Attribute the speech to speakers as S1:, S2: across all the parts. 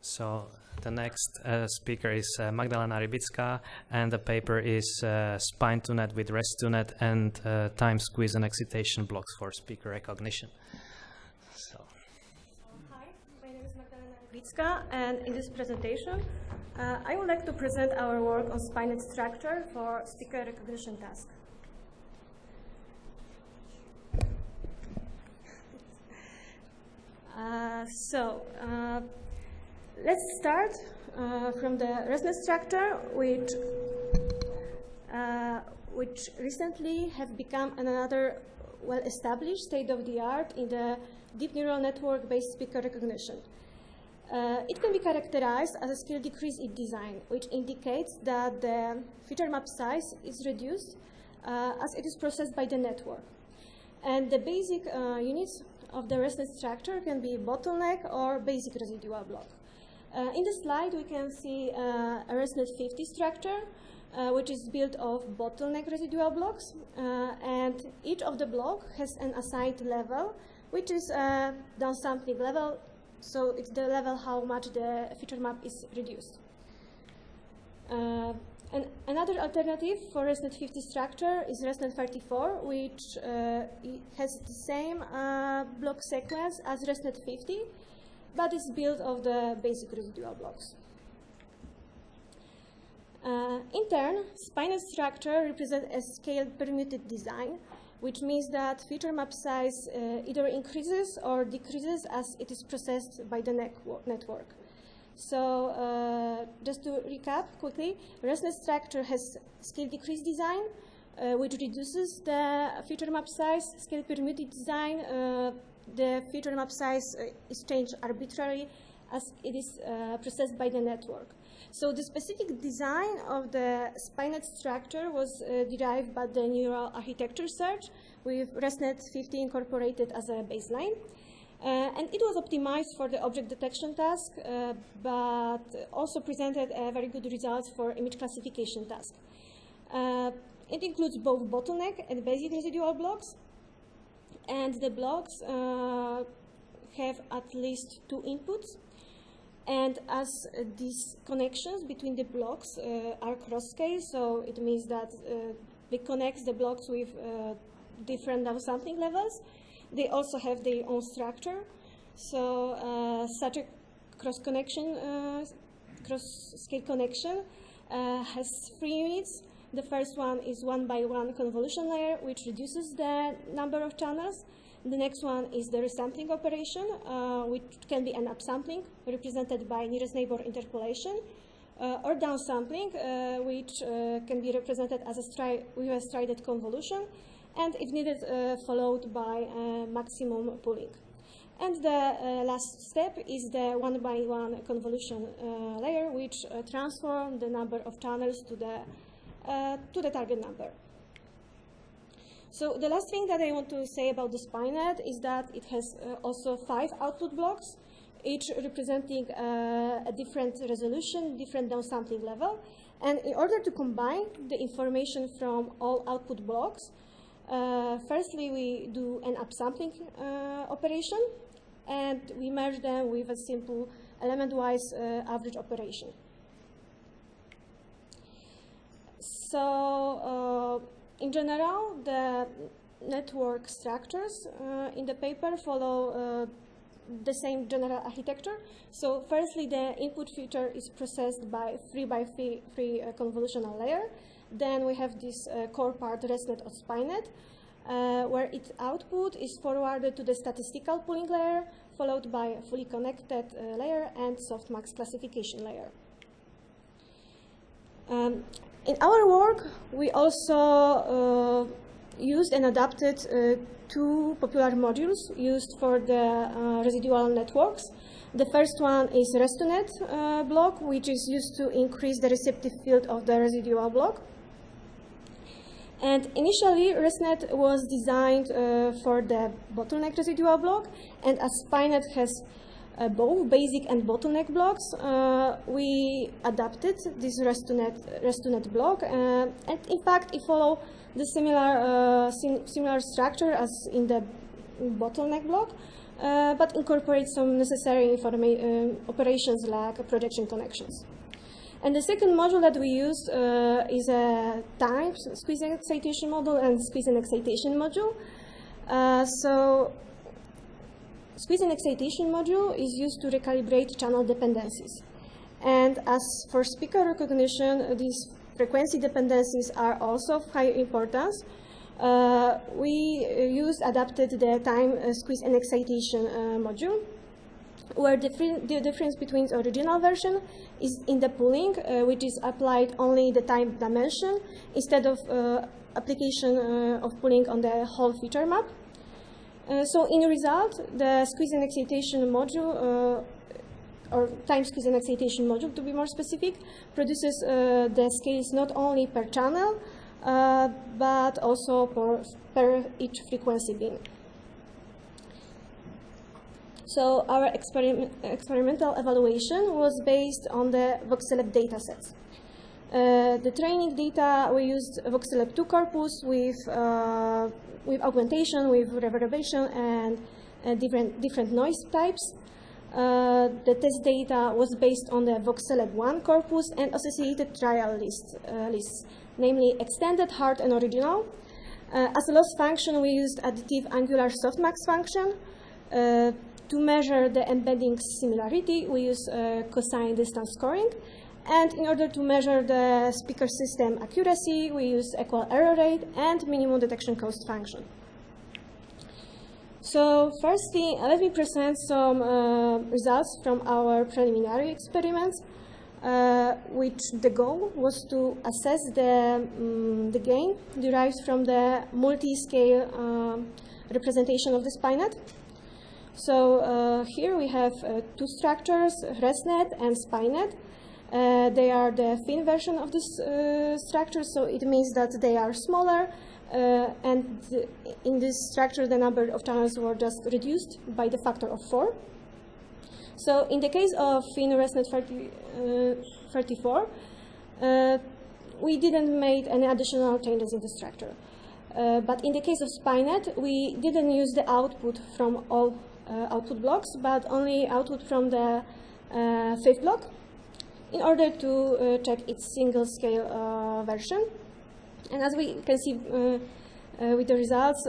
S1: So the next speaker is Magdalena Rybicka, and the paper is Spine2Net with REST2Net and time squeeze and excitation blocks for speaker recognition. So.
S2: Hi, my name is Magdalena Rybicka, and in this presentation I would like to present our work on Spinous structure for speaker recognition task. Let's start from the resonance structure, which recently have become another well-established state-of-the-art in the deep neural network-based speaker recognition. It can be characterized as a scale decrease in design, which indicates that the feature map size is reduced as it is processed by the network. And the basic units of the resonance structure can be bottleneck or basic residual block. In the slide, we can see a resonance 50 structure, which is built of bottleneck residual blocks, and each of the block has an assigned level, which is downsampling level, so it's the level how much the feature map is reduced. And another alternative for resonance 50 structure is resonance 34, which has the same block sequence as resonance 50, but is built of the basic residual blocks. In turn, Spinous structure represents a scale permuted design, which means that feature map size either increases or decreases as it is processed by the network. So just to recap quickly, resonance structure has scale decrease design, which reduces the feature map size. Scale permuted design, the feature map size is changed arbitrarily as it is processed by the network. So the specific design of the Spinous structure was derived by the neural architecture search with ResNet 50 incorporated as a baseline. And it was optimized for the object detection task, but also presented very good results for image classification task. It includes both bottleneck and basic residual blocks, and the blocks have at least 2 inputs. And as these connections between the blocks are cross-scale, so it means that it connects the blocks with different downsampling levels. They also have their own structure. So such a cross-scale connection has 3 units. The first one is 1-by-1 convolution layer, which reduces the number of channels. The next one is the resampling operation, which can be an upsampling, represented by nearest neighbor interpolation, or downsampling, which can be represented as with a strided convolution, and if needed, followed by maximum pooling. And the last step is the 1-by-1 convolution layer, which transforms the number of channels to the target number. So the last thing that I want to say about the Spine2Net is that it has also 5 output blocks, each representing a different resolution, different downsampling level. And in order to combine the information from all output blocks, firstly we do an upsampling operation, and we merge them with a simple element-wise average operation. So in general, the network structures in the paper follow the same general architecture. So firstly, the input feature is processed by 3-by-3 convolutional layer. Then we have this core part ResNet of Spine2Net, where its output is forwarded to the statistical pooling layer, followed by a fully connected layer and softmax classification layer. In our work, we also used and adapted 2 popular modules used for the residual networks. The first one is REST2Net block, which is used to increase the receptive field of the residual block. And initially, ResNet was designed for the bottleneck residual block, and as Spine2Net has both basic and bottleneck blocks, we adapted this REST2Net block, and in fact, it follows the similar structure as in the bottleneck block, but incorporates some necessary operations like projection connections. And the second module that we used is a time squeeze and excitation module and squeeze and excitation module. So squeeze and excitation module is used to recalibrate channel dependencies. And as for speaker recognition, these frequency dependencies are also of high importance. We adapted the time squeeze and excitation module, where the difference between the original version is in the pooling, which is applied only the time dimension instead of application of pooling on the whole feature map. So in result, the squeeze and excitation module, or time squeeze and excitation module to be more specific, produces the scales not only per channel, but also per each frequency bin. So our experimental evaluation was based on the VoxCeleb datasets. The training data, we used VoxCeleb 2 corpus with augmentation, with reverberation, and different noise types. The test data was based on the VoxCeleb 1 corpus and associated trial lists, namely extended, hard, and original. As a loss function, we used additive angular softmax function. To measure the embedding similarity, we use cosine distance scoring. And in order to measure the speaker system accuracy, we use equal error rate and minimum detection cost function. So firstly, let me present some results from our preliminary experiments, which the goal was to assess the gain derived from the multiscale representation of the SPINet. So here we have two structures, ResNet and SPINet. They are the thin version of this structure, so it means that they are smaller, and in this structure the number of channels were just reduced by the factor of 4. So in the case of thin ResNet 34, we didn't make any additional changes in the structure. But in the case of SPINet, we didn't use the output from all output blocks, but only output from the fifth block in order to check its single scale version. And as we can see with the results,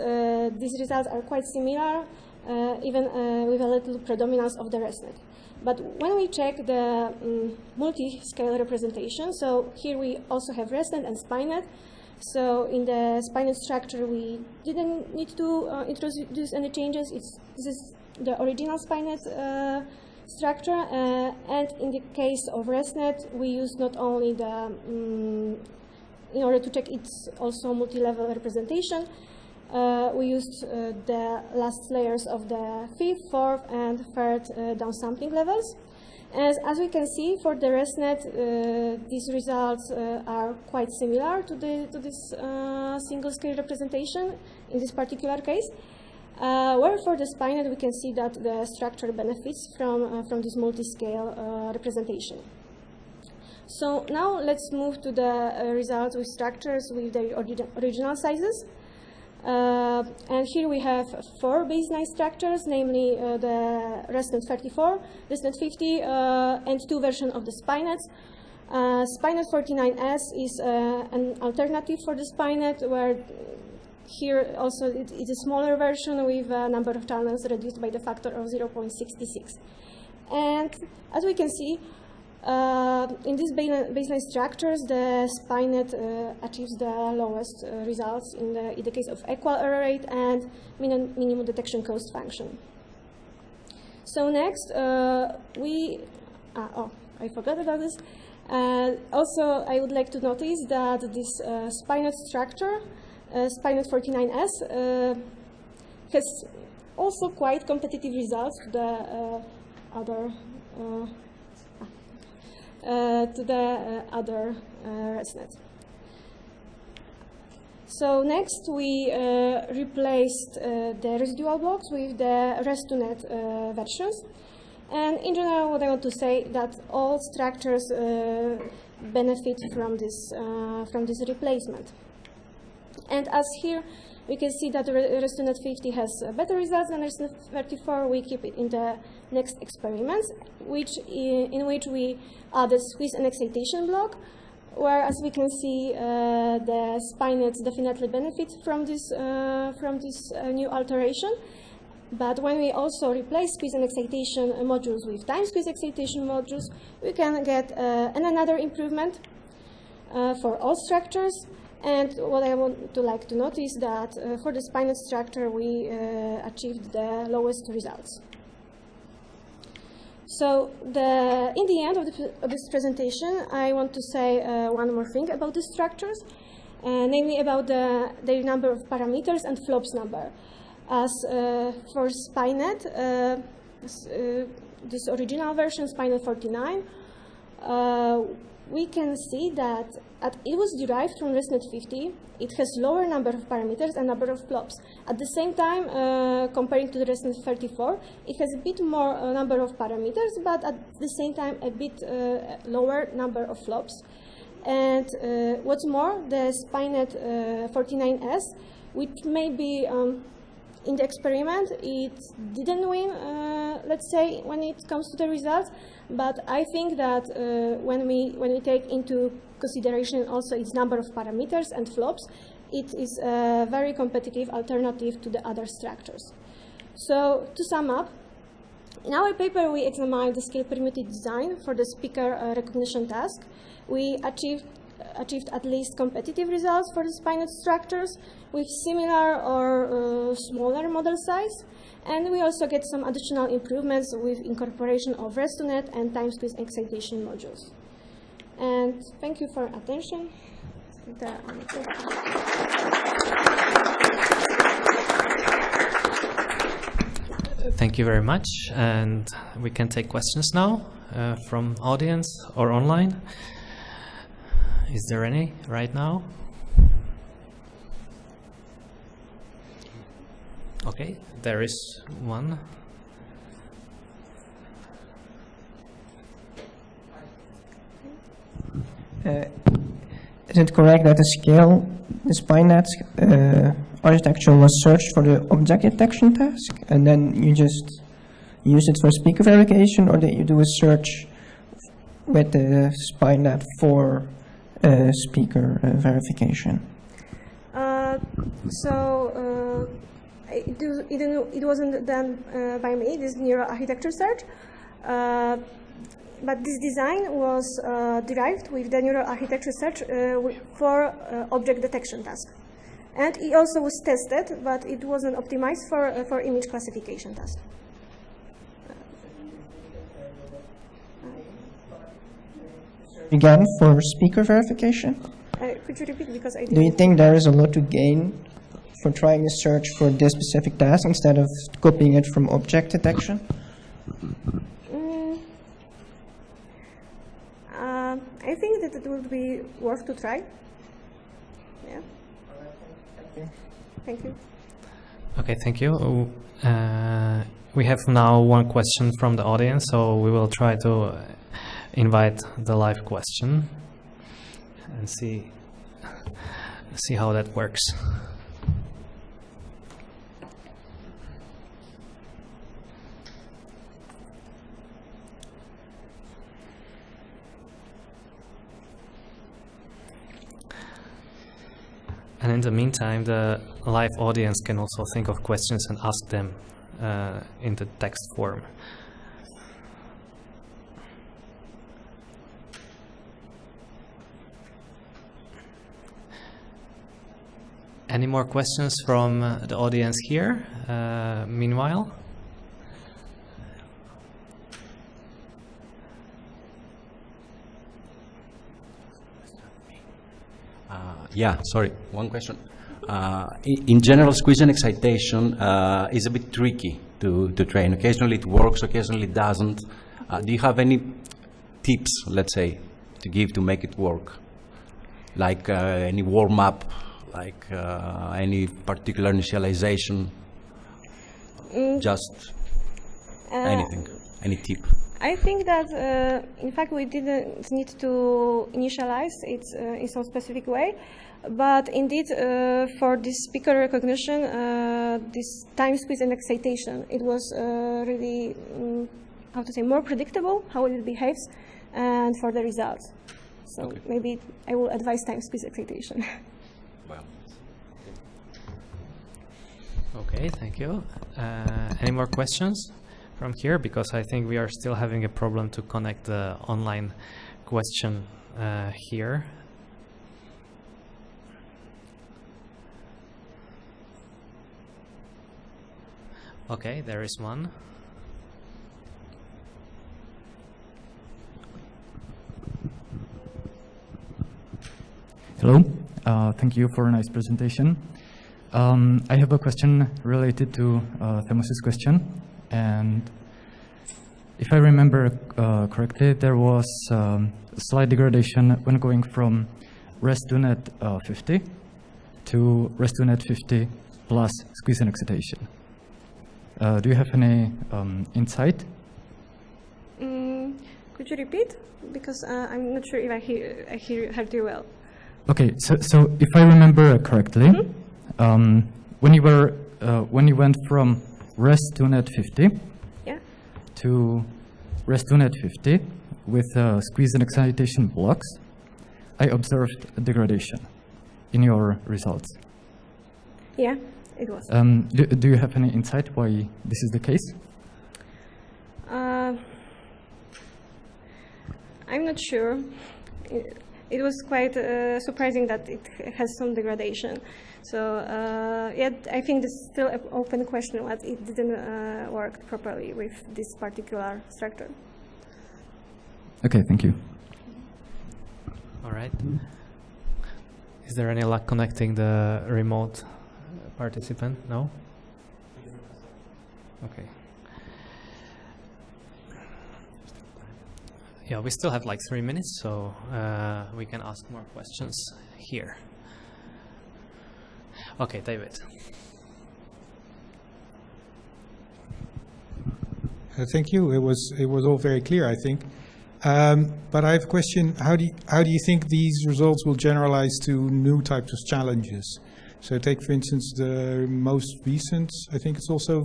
S2: these results are quite similar, even with a little predominance of the ResNet. But when we check the multi-scale representation, so here we also have ResNet and SPINet. So in the SPINet structure, we didn't need to introduce any changes. This is the original SPINet structure. And in the case of ResNet, we used not only the, in order to check its also multi-level representation, we used the last layers of the fifth, fourth, and third downsampling levels. As we can see, for the ResNet, these results are quite similar to this single-scale representation in this particular case. Where for the SPINet, we can see that the structure benefits from this multi-scale representation. So now let's move to the results with structures with their original sizes. And here we have 4 baseline structures, namely the ResNet 34, ResNet 50, and 2 versions of the SPINets. SPINet 49S is an alternative for the SPINet, where here also it is a smaller version with a number of channels reduced by the factor of 0.66. And as we can see, in these baseline structures, the SPINet achieves the lowest results in the case of equal error rate and minimum detection cost function. So next, I forgot about this. Also, I would like to notice that this SPINet structure, SPINet 49S, has also quite competitive results to the other ResNets. So next we replaced the residual blocks with the Res2Net versions. And in general, what I want to say that all structures benefit from this replacement. And as here we can see that ResNet 50 has better results than ResNet 34. We keep it in the next experiments, in which we add a squeeze and excitation block, where, as we can see, the spinets definitely benefit from this new alteration. But when we also replace squeeze and excitation modules with time squeeze excitation modules, we can get another improvement for all structures. And what I want to like to notice that for the Spinous structure, we achieved the lowest results. So in the end of this presentation, I want to say one more thing about the structures, namely about their number of parameters and flops number. As for Spinet, this original version, Spinet 49, we can see that it was derived from ResNet 50. It has lower number of parameters and number of flops. At the same time, comparing to the ResNet 34, it has a bit more number of parameters, but at the same time, a bit lower number of flops. And what's more, the Spinet 49S, which may be in the experiment, it didn't win, let's say, when it comes to the results. But I think that when we take into consideration also its number of parameters and flops, it is a very competitive alternative to the other structures. So to sum up, in our paper we examined the scale permuted design for the speaker recognition task. We achieved at least competitive results for the Spinous structures with similar or smaller model size. And we also get some additional improvements with incorporation of ResNet and time squeeze excitation modules. And thank you for attention.
S1: Thank you very much. And we can take questions now from audience or online. Is there any right now? Okay, there is one.
S3: Is it correct that the Spinet architecture was searched for the object detection task, and then you just use it for speaker verification, or did you do a search with the Spinet for speaker verification?
S2: It wasn't done by me, this neural architecture search, but this design was derived with the neural architecture search for object detection task. And it also was tested, but it wasn't optimized for image classification task.
S3: Again, for speaker verification?
S2: Could you repeat, because I didn't...
S3: Do you think there is a lot to gain for trying to search for this specific task instead of copying it from object detection?
S2: I think that it would be worth to try. Yeah.
S3: Thank you.
S2: Thank you.
S1: Okay, thank you. We have now one question from the audience, so we will try to invite the live question and see how that works. And in the meantime, the live audience can also think of questions and ask them in the text form. Any more questions from the audience here, meanwhile?
S4: Yeah, sorry, one question. In general, squeeze and excitation is a bit tricky to train. Occasionally it works, occasionally it doesn't. Do you have any tips, let's say, to give to make it work? Like any warm-up, like any particular initialization? Just anything, any tip?
S2: I think that, in fact, we didn't need to initialize it in some specific way, but indeed, for this speaker recognition, this time, squeeze, and excitation, it was really, how to say, more predictable how it behaves, and for the results. So
S4: okay.
S2: Maybe I will advise time, squeeze, excitation.
S4: Well.
S1: Okay, thank you. Any more questions from here? Because I think we are still having a problem to connect the online question here. Okay, there is one.
S5: Hello, thank you for a nice presentation. I have a question related to Themis' question, and if I remember correctly, there was a slight degradation when going from rest2net 50 to rest2net 50 plus squeeze and excitation. Do you have any insight?
S2: Could you repeat? Because I'm not sure if I heard you well.
S5: Okay, so if I remember correctly, when you went from rest2net 50 to rest2net 50 with squeeze and excitation blocks, I observed a degradation in your results.
S2: Yeah, it was.
S5: Do you have any insight why this is the case?
S2: I'm not sure. It was quite surprising that it has some degradation. So yeah, I think this is still an open question, but it didn't work properly with this particular structure.
S5: Okay, thank you.
S1: All right. Is there any luck connecting the remote participant? No? Okay. Yeah, we still have like 3 minutes, so we can ask more questions here. Okay, David.
S6: Thank you. It was all very clear, I think. But I have a question. How do you think these results will generalize to new types of challenges? So take, for instance, the most recent, I think it's also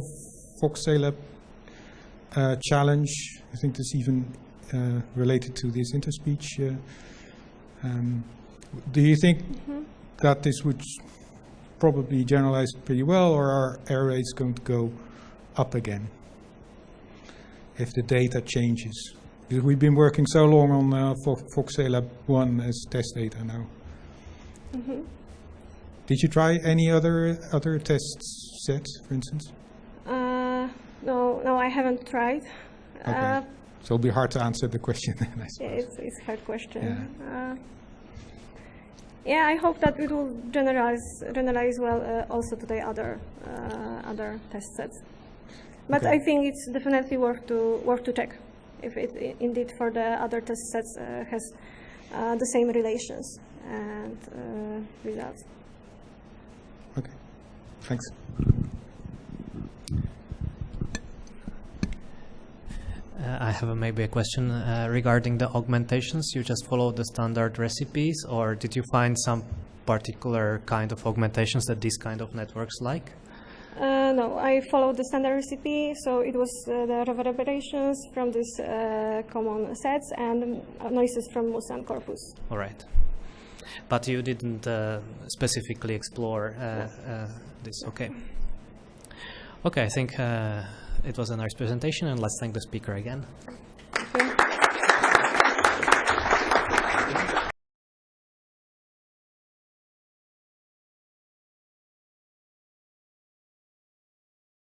S6: VoxCeleb challenge. I think this even related to this interspeech. Do you think that this would probably generalize pretty well, or are error rates going to go up again if the data changes? Because we've been working so long on VoxCeleb 1 as test data now. Did you try any other test sets, for instance?
S2: No, I haven't tried.
S6: Okay. So it'll be hard to answer the question then, I suppose.
S2: Yeah, it's a hard question. Yeah, I hope that it will generalize well also to the other test sets. But
S6: Okay.
S2: I think it's definitely worth to check if it indeed for the other test sets has the same relations and results.
S6: Okay, thanks.
S1: I have maybe a question regarding the augmentations. You just followed the standard recipes, or did you find some particular kind of augmentations that these kind of networks like?
S2: No, I followed the standard recipe, so it was the reverberations from these common sets and noises from Mus and corpus.
S1: All right. But you didn't specifically explore this. Okay. Okay, I think it was a nice presentation, and let's thank the speaker again.
S2: Thank you.